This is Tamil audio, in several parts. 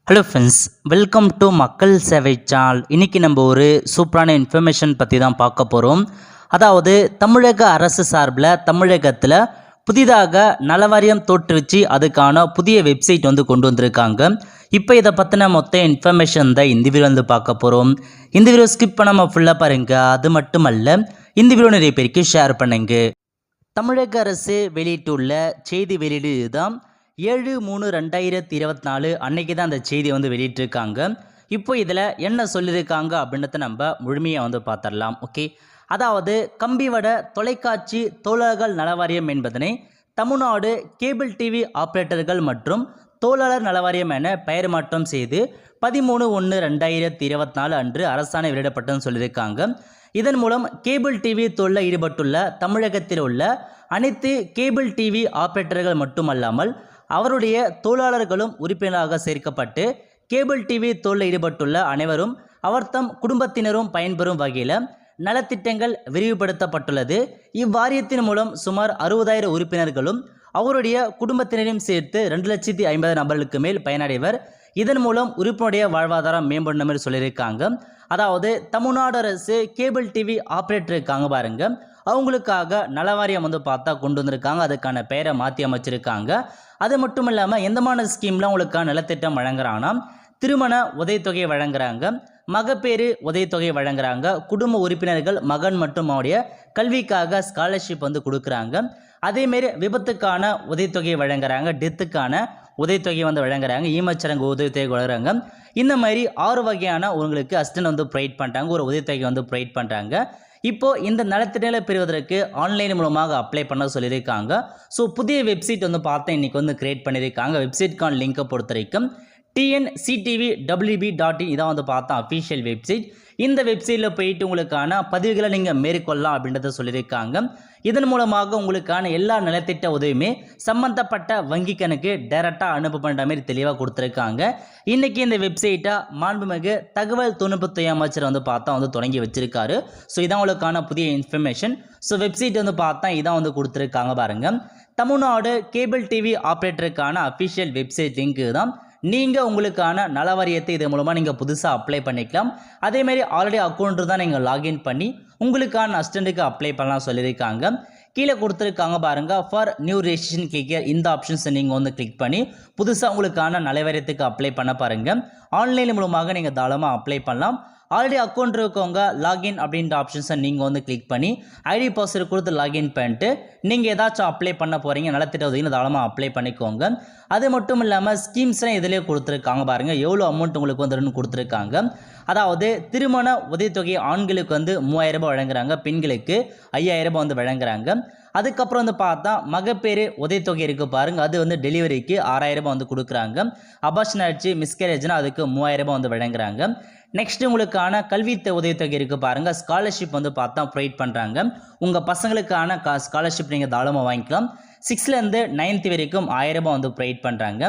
ஹலோ ஃப்ரெண்ட்ஸ், வெல்கம் டு மக்கள் சேவை சேனல். இன்றைக்கி நம்ம ஒரு சூப்பரான இன்ஃபர்மேஷன் பற்றி தான் பார்க்க போகிறோம். அதாவது தமிழக அரசு சார்பில் தமிழகத்தில் புதிதாக நலவாரியம் தோற்றுவிச்சு அதுக்கான புதிய வெப்சைட் கொண்டு வந்திருக்காங்க. இப்போ இதை பற்றின மொத்த இன்ஃபர்மேஷன் தான் இந்த வீடியோ பார்க்க போகிறோம். இந்த வீடியோ ஸ்கிப் பண்ணாமல் ஃபுல்லாக பாருங்கள். அது மட்டுமல்ல, இந்த வீடியோ நிறைய பேருக்கு ஷேர் பண்ணுங்க. தமிழக அரசு வெளியிட்டுள்ள செய்தி வெளியீடு தான் 7/3/2024 அன்னைக்கு தான் அந்த செய்தியை வெளியிட்டிருக்காங்க. இப்போ இதில் என்ன சொல்லியிருக்காங்க அப்படின்றத நம்ம முழுமையாக பார்த்துடலாம். ஓகே, அதாவது கம்பிவட தொலைக்காட்சி தோழர்கள் நலவாரியம் என்பதனை தமிழ்நாடு கேபிள் டிவி ஆப்ரேட்டர்கள் மற்றும் தோழர் நலவாரியம் என பெயர் மாற்றம் செய்து 13/1/2024 அன்று அரசாணை வெளியிடப்பட்டதுன்னு சொல்லியிருக்காங்க. இதன் மூலம் கேபிள் டிவி தொழிலில் ஈடுபட்டுள்ள தமிழகத்தில் உள்ள அனைத்து கேபிள் டிவி ஆப்ரேட்டர்கள் மட்டுமல்லாமல் அவருடைய தொழிலாளர்களும் உறுப்பினராக சேர்க்கப்பட்டு கேபிள் டிவி தொழிலில் ஈடுபட்டுள்ள அனைவரும் அவர் தம் குடும்பத்தினரும் பயன்பெறும் வகையில் நலத்திட்டங்கள் விரிவுபடுத்தப்பட்டுள்ளது. இவ்வாரியத்தின் மூலம் சுமார் 60,000 உறுப்பினர்களும் அவருடைய குடும்பத்தினரையும் சேர்த்து 2,50,000 நபர்களுக்கு மேல் பயனடைவர். இதன் மூலம் உறுப்பினுடைய வாழ்வாதாரம் மேம்படும் மாதிரி சொல்லியிருக்காங்க. அதாவது தமிழ்நாடு அரசு கேபிள் டிவி ஆப்ரேட்டர் இருக்காங்க பாருங்க, அவங்களுக்காக நலவாரியம் பார்த்தா கொண்டு வந்திருக்காங்க. அதுக்கான பெயரை மாற்றி அமைச்சிருக்காங்க. அது மட்டும் இல்லாமல் எந்தமான ஸ்கீம்லாம் உங்களுக்கான நலத்திட்டம் வழங்குறாங்கன்னா, திருமண உதவித்தொகை வழங்குறாங்க, மகப்பேறு உதவித்தொகை வழங்குறாங்க, குடும்ப உறுப்பினர்கள் மகன் மற்றும் அவருடைய கல்விக்காக ஸ்காலர்ஷிப் கொடுக்குறாங்க. அதேமாரி விபத்துக்கான உதவித்தொகை வழங்குறாங்க, டெத்துக்கான உதவித்தொகை வழங்குறாங்க, ஈமச்சடங்கு உதவித்தொகை வழங்குறாங்க. இந்த மாதிரி 6 வகையான உங்களுக்கு அசிஸ்டன்ட் ப்ரொவைட் பண்ணுறாங்க, ஒரு உதவித்தொகை ப்ரொவைட் பண்ணுறாங்க. இப்போது இந்த நலத்திட்டங்களை பெறுவதற்கு ஆன்லைன் மூலமாக அப்ளை பண்ண சொல்லியிருக்காங்க. ஸோ புதிய வெப்சைட் பார்த்தா இன்றைக்கி கிரியேட் பண்ணியிருக்காங்க. வெப்சைட்கான லிங்கை பொறுத்த வரைக்கும் tnctvwb.in இதான் பார்த்தா அஃபிஷியல் வெப்சைட். இந்த வெப்சைட்டில் போயிட்டு உங்களுக்கான பதிவுகளை நீங்கள் மேற்கொள்ளலாம் அப்படின்றத சொல்லியிருக்காங்க. இதன் மூலமாக உங்களுக்கான எல்லா நலத்திட்ட உதவியுமே சம்பந்தப்பட்ட வங்கி கணக்கு டைரெக்டாக அனுப்ப பண்ணுற மாதிரி தெளிவாக கொடுத்துருக்காங்க. இன்றைக்கி இந்த வெப்சைட்டை மாண்புமிகு தகவல் தொழில்நுட்பத்துறை அமைச்சர் பார்த்தா தொடங்கி வச்சிருக்காரு. ஸோ இதான் உங்களுக்கான புதிய இன்ஃபர்மேஷன். ஸோ வெப்சைட் பார்த்தா இதான் கொடுத்துருக்காங்க பாருங்கள். தமிழ்நாடு கேபிள் டிவி ஆப்ரேட்டருக்கான அஃபிஷியல் வெப்சைட் லிங்க்கு தான். நீங்கள் உங்களுக்கான நலவாரியத்தை இது மூலமாக நீங்கள் புதுசாக அப்ளை பண்ணிக்கலாம். அதேமாரி ஆல்ரெடி அக்கௌண்ட் தான் நீங்கள் லாகின் பண்ணி உங்களுக்கான அசிஸ்டண்ட்டுக்கு அப்ளை பண்ணலாம் சொல்லியிருக்காங்க. கீழே கொடுத்துருக்காங்க பாருங்கள், ஃபார் நியூ ரெஜிஸ்ட்ரேஷன் கிளிக் இந்த ஆப்ஷன்ஸை நீங்கள் கிளிக் பண்ணி புதுசாக உங்களுக்கான நலவாரியத்துக்கு அப்ளை பண்ண பாருங்கள். ஆன்லைன் மூலமாக நீங்கள் தாராளமாக அப்ளை பண்ணலாம். ஆல்ரெடி அக்கௌண்ட் இருக்கவங்க லாகின் அப்படின்ற ஆப்ஷன்ஸை நீங்கள் கிளிக் பண்ணி ஐடி பாஸ்வேர்டு கொடுத்து லாகின் பண்ணிட்டு நீங்கள் ஏதாச்சும் அப்ளை பண்ண போகிறீங்க நலத்திட்ட உதவின்னு தாராளமாக அப்ளை பண்ணிக்கோங்க. அது மட்டும் இல்லாமல் ஸ்கீம்ஸ்லாம் இதிலே கொடுத்துருக்காங்க பாருங்கள், எவ்வளோ அமௌண்ட் உங்களுக்கு வந்துருன்னு கொடுத்துருக்காங்க. அதாவது திருமண உதவித்தொகை ஆண்களுக்கு 3,000 ரூபாய் வழங்குறாங்க, பெண்களுக்கு 5,000 ரூபாய் வழங்குறாங்க. அதுக்கப்புறம் பார்த்தா மகப்பேறு உதவித்தொகை இருக்குது பாருங்கள், அது டெலிவரிக்கு 6,000 ரூபாய் கொடுக்குறாங்க. அபார்ஷன் ஆயிடுச்சு மிஸ்கேரேஜ்னா அதுக்கு 3,000 ரூபாய் வழங்குறாங்க. நெக்ஸ்ட் உங்களுக்கான கல்வி உதவித்தொகை இருக்குது பாருங்கள், ஸ்காலர்ஷிப் பார்த்தா ப்ரொவைட் பண்ணுறாங்க. உங்கள் பசங்களுக்கான ஸ்காலர்ஷிப் நீங்கள் தாராளமாக வாங்கிக்கலாம். 6லேருந்து 9th வரைக்கும் 1,000 ரூபாய் ப்ரொவைட் பண்ணுறாங்க.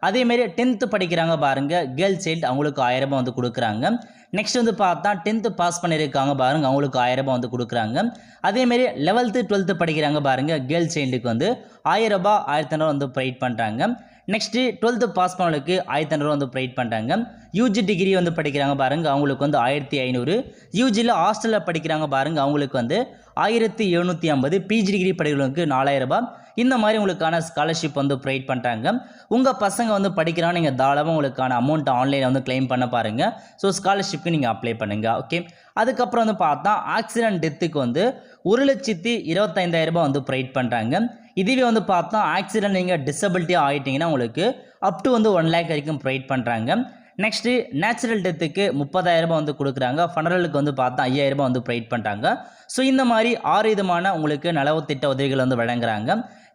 அதேமாரி 10th படிக்கிறாங்க பாருங்கள், கேர்ள்ஸ் சைல்டு அவங்களுக்கு 1,000 ரூபாய் கொடுக்குறாங்க. நெக்ஸ்ட் பார்த்தா 10th பாஸ் பண்ணியிருக்காங்க பாருங்கள், அவங்களுக்கு 1,000 ரூபாய் கொடுக்குறாங்க. அதேமாரி 11th 12th படிக்கிறாங்க பாருங்கள், கேர்ள்ஸ் சைல்டுக்கு 1,000 ரூபாய் 1,500 ப்ரொவைட் பண்ணுறாங்க. நெக்ஸ்ட்டு 12th பாஸ் பண்ணவங்களுக்கு 1,500 ரூபாய் ப்ரொவைட் பண்ணுறாங்க. யூஜி டிகிரி படிக்கிறாங்க பாருங்கள், அவங்களுக்கு 1,500. யூஜியில் ஹாஸ்டலில் படிக்கிறாங்க பாருங்கள், அவங்களுக்கு 1,750. பிஜி டிகிரி படிக்கிறவங்களுக்கு 4,000 ரூபாய். இந்த மாதிரி உங்களுக்கான ஸ்காலர்ஷிப் ப்ரொவைட் பண்ணுறாங்க. உங்கள் பசங்க படிக்கிறாங்க, நீங்கள் தாராளமாக உங்களுக்கான அமௌண்ட் ஆன்லைனில் கிளைம் பண்ண பாருங்கள். ஸோ ஸ்காலர்ஷிப்க்கு நீங்கள் அப்ளை பண்ணுங்கள். ஓகே, அதுக்கப்புறம் பார்த்தா ஆக்சிடென்ட் டெத்துக்கு 1,25,000 ரூபாய் ப்ரொவைட் பண்ணுறாங்க. இதுவே பார்த்தா ஆக்சிடென்ட் நீங்கள் டிசபிலிட்டியாக ஆகிட்டிங்கன்னா உங்களுக்கு அப் டு 1 lakh வரைக்கும் ப்ரொவைட் பண்ணுறாங்க. நெக்ஸ்ட்டு நேச்சுரல் டெத்துக்கு 30,000 ரூபாய் கொடுக்குறாங்க. ஃபனரலுக்கு பார்த்தா 5,000 ரூபாய் ப்ரொவைட் பண்ணுறாங்க. ஸோ இந்த மாதிரி 6 விதமான உங்களுக்கு நலத்திட்ட உதவிகள் வழங்குறாங்க.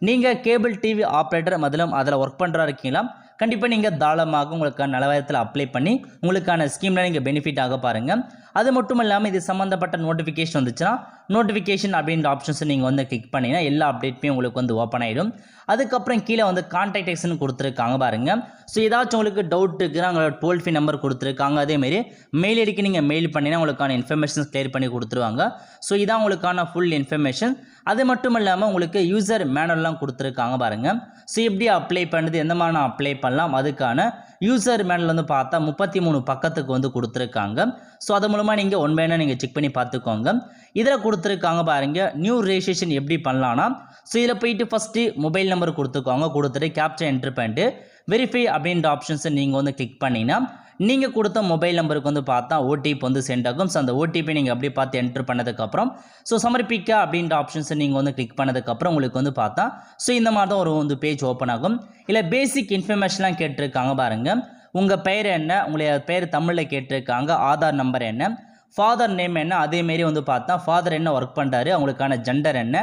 நீங்கள் கேபிள் டிவி ஆப்ரேட்டர் முதலும் அதில் ஒர்க் பண்ணுறா இருக்கீங்களா, கண்டிப்பாக நீங்கள் தாராளமாக உங்களுக்கான நலவாரியத்தில் அப்ளை பண்ணி உங்களுக்கான ஸ்கீமில் நீங்கள் பெனிஃபிட் ஆக பாருங்கள். அது மட்டும் இல்லாமல் இது சம்மந்தப்பட்ட நோட்டிஃபிகேஷன் வந்துச்சுன்னா நோட்டிஃபிகேஷன் அப்படின்ற ஆப்ஷன்ஸை நீங்கள் கிளிக் பண்ணிங்கன்னா எல்லா அப்டேட்டுமே உங்களுக்கு ஓப்பன் ஆகிடும். அதுக்கப்புறம் கீழே கான்டாக்டேஷன் கொடுத்துருக்காங்க பாருங்கள். ஸோ ஏதாச்சும் உங்களுக்கு டவுட் இருக்குன்னா அவங்களோட டோல் ஃப்ரீ நம்பர் கொடுத்துருக்காங்க. அதேமாரி மெயில் ஐடிக்கு நீங்கள் மெயில் பண்ணினா உங்களுக்கான இன்ஃபர்மேஷன்ஸ் கிளியர் பண்ணி கொடுத்துருவாங்க. ஸோ இதான் உங்களுக்கான ஃபுல் இன்ஃபர்மேஷன். அது மட்டும் இல்லாமல் உங்களுக்கு யூசர் மேனுவல்லாம் கொடுத்துருக்காங்க பாருங்கள். ஸோ எப்படி அப்ளை பண்ணுறது, எந்த மாதிரி அப்ளை பண்ணலாம், அதுக்கான யூசர் மேனுவல் வந்து பார்த்தா 33 பக்கத்துக்கு வந்து கொடுத்துருக்காங்க. ஸோ அது மூலமாக நீங்கள் ஒன் பை ஒன்னாக நீங்கள் செக் பண்ணி பார்த்துக்கோங்க. இதில் கொடுத்துருக்காங்க பாருங்க, நியூ ரெஜிஸ்ட்ரேஷன் எப்படி பண்ணலான்னா, ஸோ இதில் போயிட்டு ஃபஸ்ட்டு மொபைல் நம்பர் கொடுத்துக்கோங்க. கொடுத்துட்டு கேப்சா என்ட்ரு பண்ணிட்டு வெரிஃபை அப்படின்ற ஆப்ஷன்ஸை நீங்கள் வந்து கிளிக் பண்ணிங்கன்னா நீங்கள் கொடுத்த மொபைல் நம்பருக்கு வந்து பார்த்தா ஓடிபி வந்து சென்ட் ஆகும். ஸோ அந்த ஓடிபி நீங்கள் அப்படியே பார்த்து என்ட்ரு பண்ணதுக்கப்புறம் ஸோ சமர்ப்பிக்க அப்படின்ற ஆப்ஷன்ஸை நீங்கள் வந்து கிளிக் பண்ணதுக்கப்புறம் உங்களுக்கு வந்து பார்த்தா ஸோ இந்த மாதிரி தான் ஒரு வந்து பேஜ் ஓப்பன் ஆகும். இல்லை பேசிக் இன்ஃபர்மேஷன்லாம் கேட்டிருக்காங்க பாருங்கள். உங்கள் பெயர் என்ன, உங்களுடைய பெயர் தமிழில் கேட்டிருக்காங்க, ஆதார் நம்பர் என்ன, ஃபாதர் நேம் என்ன, அதேமாரி வந்து பார்த்தா ஃபாதர் என்ன ஒர்க் பண்ணுறாரு, அவங்களுக்கான ஜெண்டர் என்ன,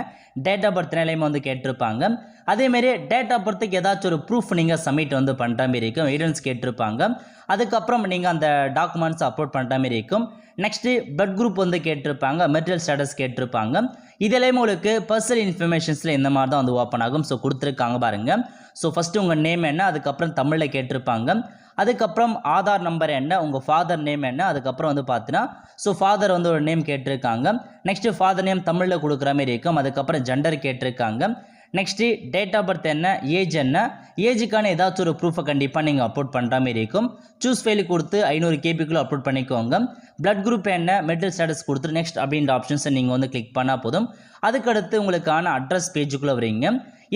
டேட் ஆஃப் பர்த் நிலைமை வந்து கேட்டிருப்பாங்க. அதேமாரி டேட் ஆஃப் பர்த்துக்கு ஏதாச்சும் ஒரு ப்ரூஃப் நீங்கள் சப்மிட் வந்து பண்ணுற மாரி இருக்கும், எவிடன்ஸ் கேட்டிருப்பாங்க. அதுக்கப்புறம் நீங்கள் அந்த டாக்குமெண்ட்ஸ் அப்லோட் பண்ணுற மாரி இருக்கும். நெக்ஸ்ட்டு பிளட் குரூப் வந்து கேட்டிருப்பாங்க, மெட்டீரியல் ஸ்டேட்டஸ் கேட்டிருப்பாங்க. இதெல்லாமே உங்களுக்கு பர்சனல் இன்ஃபர்மேஷன்ஸில் இந்த மாதிரி தான் வந்து ஓப்பன் ஆகும். ஸோ கொடுத்துருக்காங்க பாருங்கள். ஸோ ஃபஸ்ட்டு உங்கள் நேம் என்ன, அதுக்கப்புறம் தமிழில் கேட்டிருப்பாங்க. அதுக்கப்புறம் ஆதார் நம்பர் என்ன, உங்கள் ஃபாதர் நேம் என்ன, அதுக்கப்புறம் வந்து பார்த்தீங்கன்னா ஸோ ஃபாதர் வந்து ஒரு நேம் கேட்டிருக்காங்க. நெக்ஸ்ட்டு ஃபாதர் நேம் தமிழில் கொடுக்குற மாதிரி இருக்கும். அதுக்கப்புறம் ஜெண்டர் கேட்டிருக்காங்க. நெக்ஸ்ட்டு டேட் ஆஃப் பர்த் என்ன, ஏஜ் என்ன, ஏஜுக்கான ஏதாச்சும் ஒரு ப்ரூஃபை கண்டிப்பாக நீங்கள் அப்லோட் பண்ணுற மாதிரி இருக்கும். சூஸ் ஃபைல் கொடுத்து 500 கேபிக்குள்ளே அப்லோட் பண்ணிக்கோங்க. பிளட் குரூப் என்ன, மெட்டீரியல் ஸ்டேட்டஸ் கொடுத்துட்டு நெக்ஸ்ட் அப்படின்ற ஆப்ஷன்ஸை நீங்கள் வந்து கிளிக் பண்ணால் போதும். அதுக்கடுத்து உங்களுக்கான அட்ரஸ் பேஜுக்குள்ளே வரீங்க.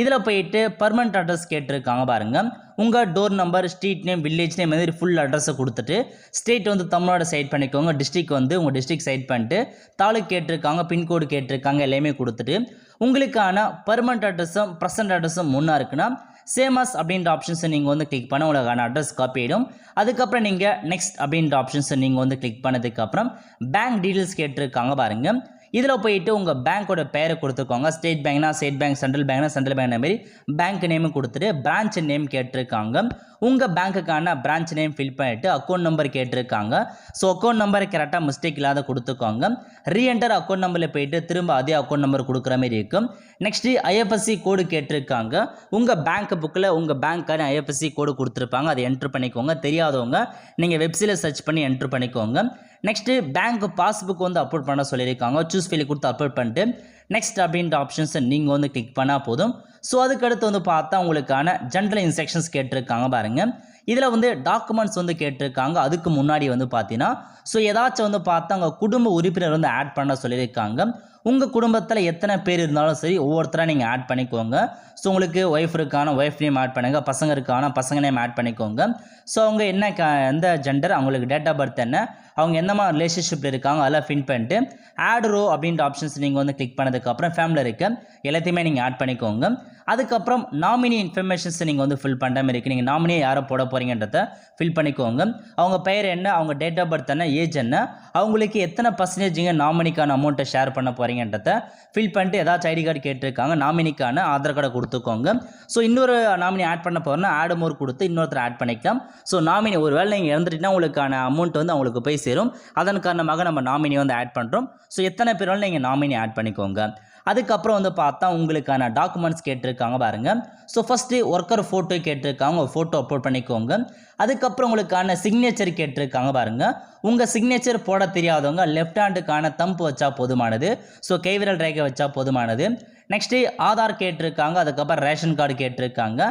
இதில் போயிட்டு பர்மனெண்ட் அட்ரஸ் கேட்டிருக்காங்க பாருங்கள். உங்கள் door number, street name, village name மாதிரி ஃபுல் அட்ரஸை கொடுத்துட்டு ஸ்டேட் வந்து தமிழ்நாடு சைட் பண்ணிக்கோங்க. டிஸ்ட்ரிக் வந்து உங்கள் டிஸ்ட்ரிக் சைட் பண்ணிட்டு தாலுக் கேட்டிருக்காங்க, பின்கோடு கேட்டிருக்காங்க, எல்லாமே கொடுத்துட்டு உங்களுக்கான பர்மனெண்ட் அட்ரஸும் ப்ரெசன்ட் அட்ரஸும் முன்னா இருக்குன்னா சேமஸ் அப்படின்ற ஆப்ஷன்ஸை நீங்கள் வந்து கிளிக் பண்ண உங்களுக்கான அட்ரஸ் காப்பி ஆகிடும். அதுக்கப்புறம் நீங்கள் நெக்ஸ்ட் அப்படின்ற ஆப்ஷன்ஸை நீங்கள் வந்து கிளிக் பண்ணதுக்கப்புறம் பேங்க் டீட்டெயில்ஸ் கேட்டிருக்காங்க பாருங்கள். இதில் போயிட்டு உங்கள் பேங்க்கோட பேரை கொடுத்துக்கோங்க. ஸ்டேட் பேங்க்னா ஸ்டேட் பேங்க், சென்ட்ரல் பேங்க்னா சென்ட்ரல் பேங்க் மாதிரி பேங்க் நேமும் கொடுத்துட்டு பிரான்ச் நேம் கேட்டிருக்காங்க. உங்கள் பேங்க்குக்கான பிரான்ச் நேம் ஃபில் பண்ணிவிட்டு அக்கௌண்ட் நம்பர் கேட்டிருக்காங்க. ஸோ அக்கௌண்ட் நம்பரை கரெக்டாக மிஸ்டேக் இல்லாத கொடுத்துக்கோங்க. ரீஎன்டர் அக்கௌண்ட் நம்பரில் போயிட்டு திரும்ப அதே அக்கௌண்ட் நம்பர் கொடுக்குற மாதிரி இருக்கும். நெக்ஸ்ட்டு ஐஎஃப்எஸ்சி கோடு கேட்டிருக்காங்க. உங்கள் பேங்க் புக்கில் உங்கள் பேங்க்கான ஐஎஃப்எஸ்சி கோடு கொடுத்துருப்பாங்க, அதை என்ட்ரு பண்ணிக்கோங்க. தெரியாதவங்க நீங்கள் வெப்சைட்டில் சர்ச் பண்ணி என்ட்ரு பண்ணிக்கோங்க. நெக்ஸ்ட்டு பேங்க் பாஸ்புக் வந்து அப்லோட் பண்ண சொல்லியிருக்காங்க. சூஸ் ஃபைல் கொடுத்து அப்லோட் பண்ணிட்டு நெக்ஸ்ட் அப்படின்ற ஆப்ஷன்ஸை நீங்கள் வந்து கிளிக் பண்ணால் போதும். ஸோ அதுக்கடுத்து வந்து பார்த்தா உங்களுக்கான ஜென்ரல் இன்ஸ்ட்ரக்ஷன்ஸ் கேட்டிருக்காங்க பாருங்கள். இதில் வந்து டாக்குமெண்ட்ஸ் வந்து கேட்டிருக்காங்க. அதுக்கு முன்னாடி வந்து பார்த்தீங்கன்னா ஸோ ஏதாச்சும் வந்து பார்த்தா உங்கள் குடும்ப உறுப்பினர் வந்து ஆட் பண்ண சொல்லியிருக்காங்க. உங்கள் குடும்பத்தில் எத்தனை பேர் இருந்தாலும் சரி ஒவ்வொருத்தராக நீங்கள் ஆட் பண்ணிக்கோங்க. ஸோ உங்களுக்கு ஒய்ஃப் இருக்கான ஒய்ஃப் நேம் ஆட் பண்ணுங்க, பசங்க இருக்கான பசங்க நேம் ஆட் பண்ணிக்கோங்க. ஸோ அவங்க என்ன எந்த ஜெண்டர், அவங்களுக்கு டேட் ஆஃப் பர்த் என்ன, அவங்க எந்த மாதிரி ரிலேஷன்ஷிப்பில் இருக்காங்க அதெல்லாம் ஃபின் பண்ணிட்டு ஆட் ரோ அப்படின்ற ஆப்ஷன்ஸ் நீங்கள் வந்து கிளிக் பண்ணதுக்கப்புறம் ஃபேமிலியில் இருக்க எல்லாத்தையுமே நீங்கள் ஆட் பண்ணிக்கோங்க. அதுக்கப்புறம் நாமினி இன்ஃபர்மேஷன்ஸ் நீங்கள் வந்து ஃபில் பண்ணுற மாதிரி இருக்குது. நீங்கள் நாமினியை யாரை போட போகிறீங்கன்றத ஃபில் பண்ணிக்கோங்க. அவங்க பெயர் என்ன, அவங்க டேட் ஆஃப் பர்த் என்ன, ஏஜ் என்ன, அவங்களுக்கு எத்தனை பர்சன்டேஜிங்க நாமினிக்கான அமௌண்ட்டை ஷேர் பண்ண போகிறீங்கன்றத ஃபில் பண்ணிட்டு ஏதாச்சும் ஐடி கார்டு கேட்டிருக்காங்க, நாமினிக்கான ஆதார் கார்டை கொடுத்துக்கோங்க. ஸோ இன்னொரு நாமினி ஆட் பண்ண போகிறோன்னா ஆட் மோர் கொடுத்து இன்னொருத்தர் ஆட் பண்ணிக்கலாம். ஸோ நாமினி ஒரு வேளை நீங்கள் இறந்துட்டீங்கன்னா உங்களுக்கான அமௌண்ட் வந்து அவங்களுக்கு போய் சேரும். அதன் காரணமாக நம்ம நாமினி வந்து ஆட் பண்ணுறோம். ஸோ எத்தனை பேர் வேணாலும் நீங்கள் நாமினி ஆட் பண்ணிக்கோங்க. அதுக்கப்புறம் வந்து பார்த்தா உங்களுக்கான டாக்குமெண்ட்ஸ் கேட்டிருக்காங்க பாருங்கள். ஸோ ஃபஸ்ட்டு ஒர்க்கர் ஃபோட்டோ கேட்டிருக்காங்க, ஒரு ஃபோட்டோ அப்லோட் பண்ணிக்கோங்க. அதுக்கப்புறம் உங்களுக்கான சிக்னேச்சர் கேட்டிருக்காங்க பாருங்கள். உங்கள் சிக்னேச்சர் போட தெரியாதவங்க லெஃப்ட் ஹேண்டுக்கான தம்பு வச்சா போதுமானது. ஸோ கைவிரல் ரேகை வச்சா போதுமானது. நெக்ஸ்ட்டு ஆதார் கேட்டிருக்காங்க, அதுக்கப்புறம் ரேஷன் கார்டு கேட்டிருக்காங்க,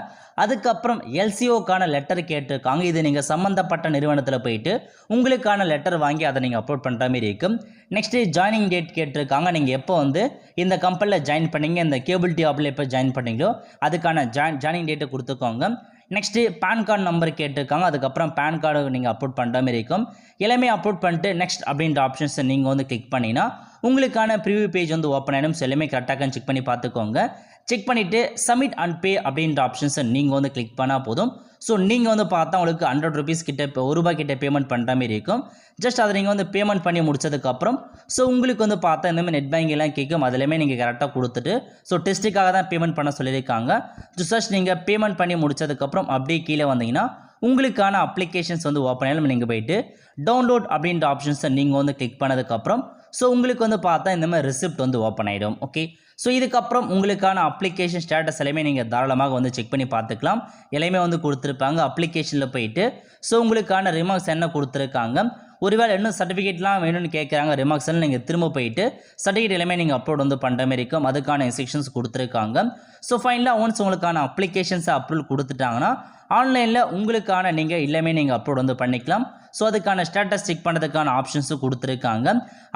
அதுக்கப்புறம் எல்சிஓக்கான லெட்டர் கேட்டிருக்காங்க. இது நீங்கள் சம்மந்தப்பட்ட நிறுவனத்தில் போயிட்டு உங்களுக்கான லெட்டர் வாங்கி அதை நீங்கள் அப்லோட் பண்ணுற மாதிரி இருக்கும். நெக்ஸ்ட்டு ஜாயினிங் டேட் கேட்டிருக்காங்க. நீங்கள் எப்போ வந்து இந்த கம்பெனியில் ஜாயின் பண்ணீங்க, இந்த கேபிள் டிவி ஆப்பில் எப்போ ஜாயின் பண்ணீங்களோ அதுக்கான ஜாயினிங் டேட்டை கொடுத்துக்கோங்க. நெக்ஸ்ட்டு பேன் கார்டு நம்பர் கேட்டிருக்காங்க. அதுக்கப்புறம் பேன் கார்டு நீங்கள் அப்லோட் பண்ணுற மாதிரி இருக்கும். எல்லாமே அப்லோட் பண்ணிட்டு நெக்ஸ்ட் அப்படின்ற ஆப்ஷன்ஸை நீங்கள் வந்து கிளிக் பண்ணிங்கன்னா உங்களுக்கான ப்ரிவியூ பேஜ் வந்து ஓப்பன் ஆகிடும். ஸோ எல்லாமே கரெக்டாக செக் பண்ணி பார்த்துக்கோங்க. செக் பண்ணிவிட்டு சப்மிட் அண்ட் பே அப்படின்ற ஆப்ஷன்ஸை நீங்கள் வந்து கிளிக் பண்ணால் போதும். ஸோ நீங்கள் வந்து பார்த்தா உங்களுக்கு 100 rupees கிட்ட இப்போ ₹1 கிட்ட பேமெண்ட் பண்ணுற மாதிரி இருக்கும். ஜஸ்ட் அதை நீங்கள் வந்து பேமெண்ட் பண்ணி முடிச்சதுக்கப்புறம் ஸோ உங்களுக்கு வந்து பார்த்தா இந்த மாதிரி நெட் பேங்கிங்லாம் கேட்கும். அதிலுமே நீங்கள் கரெக்டாக கொடுத்துட்டு ஸோ டெஸ்ட்டுக்காக தான் பேமெண்ட் பண்ண சொல்லியிருக்காங்க. ஜஸ்ட் நீங்கள் பேமெண்ட் பண்ணி முடிச்சதுக்கப்புறம் அப்படியே கீழே வந்தீங்கன்னா உங்களுக்கான அப்ளிகேஷன்ஸ் வந்து ஓப்பன் ஆகிடும். நீங்கள் போயிட்டு டவுன்லோட் அப்படின்ற ஆப்ஷன்ஸை நீங்கள் வந்து கிளிக் பண்ணதுக்கப்புறம் ஸோ உங்களுக்கு வந்து பார்த்தா இந்த மாதிரி ரிசிப்ட் வந்து ஓப்பன் ஆகிடும். ஓகே, ஸோ இதுக்கப்புறம் உங்களுக்கான அப்ளிகேஷன் ஸ்டேட்டஸ் எல்லாமே நீங்கள் தாராளமாக வந்து செக் பண்ணி பார்த்துக்கலாம். எல்லாமே வந்து கொடுத்துருப்பாங்க. அப்ளிகேஷனில் போயிட்டு ஸோ உங்களுக்கான ரிமார்க்ஸ் என்ன கொடுத்துருக்காங்க, ஒருவேளை இன்னும் சர்டிஃபிகேட்லாம் வேணும்னு கேட்குறாங்க ரிமார்க்ஸில் நீங்கள் திரும்ப போயிட்டு சர்டிஃபிகேட் எல்லாமே நீங்கள் அப்லோட் வந்து பண்ணுற மாதிரி இருக்கும். அதுக்கான இன்ஸ்ட்ரக்ஷன்ஸ் கொடுத்துருக்காங்க. ஸோ ஃபைனலாக ஒன்ஸ் உங்களுக்கான அப்ளிகேஷன்ஸை அப்ரூவல் கொடுத்துட்டாங்கன்னா ஆன்லைனில் உங்களுக்கான நீங்கள் எல்லாமே நீங்கள் அப்லோட் வந்து பண்ணிக்கலாம். ஸோ அதுக்கான ஸ்டேட்டஸ் செக் பண்ணுறதுக்கான ஆப்ஷன்ஸும் கொடுத்துருக்காங்க.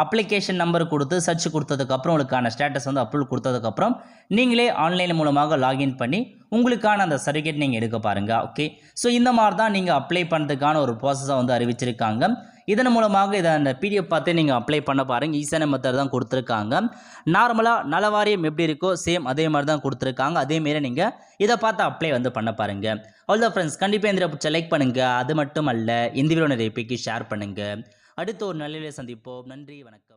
அப்ளிகேஷன் நம்பர் கொடுத்து சர்ச் கொடுத்ததுக்கப்புறம் உங்களுக்கான ஸ்டேட்டஸ் வந்து அப்ரூவல் கொடுத்ததுக்கப்புறம் நீங்களே ஆன்லைன் மூலமாக லாகின் பண்ணி உங்களுக்கான அந்த சர்டிஃபிகேட் நீங்கள் எடுக்க பாருங்கள். ஓகே, ஸோ இந்த மாதிரி தான் நீங்கள் அப்ளை பண்ணுறதுக்கான ஒரு ப்ராசஸை வந்து அறிவிச்சிருக்காங்க. இதன் மூலமாக இதை அந்த பிடிஎஃப் பார்த்து நீங்கள் அப்ளை பண்ண பாருங்கள். ஈஸியான மெத்தட் தான் கொடுத்துருக்காங்க. நார்மலாக நலவாரியம் எப்படி இருக்கோ சேம் அதே மாதிரி தான் கொடுத்துருக்காங்க. அதேமாரி நீங்கள் இதை பார்த்து அப்ளை வந்து பண்ண பாருங்கள். அவ்வளோ ஃப்ரெண்ட்ஸ், கண்டிப்பாக இந்த பிடிச்ச லைக் பண்ணுங்கள். அது மட்டும் அல்ல, இந்த வீடியோ நிறைய பேருக்கு ஷேர் பண்ணுங்கள். அடுத்த ஒரு நல்ல சந்திப்போம். நன்றி, வணக்கம்.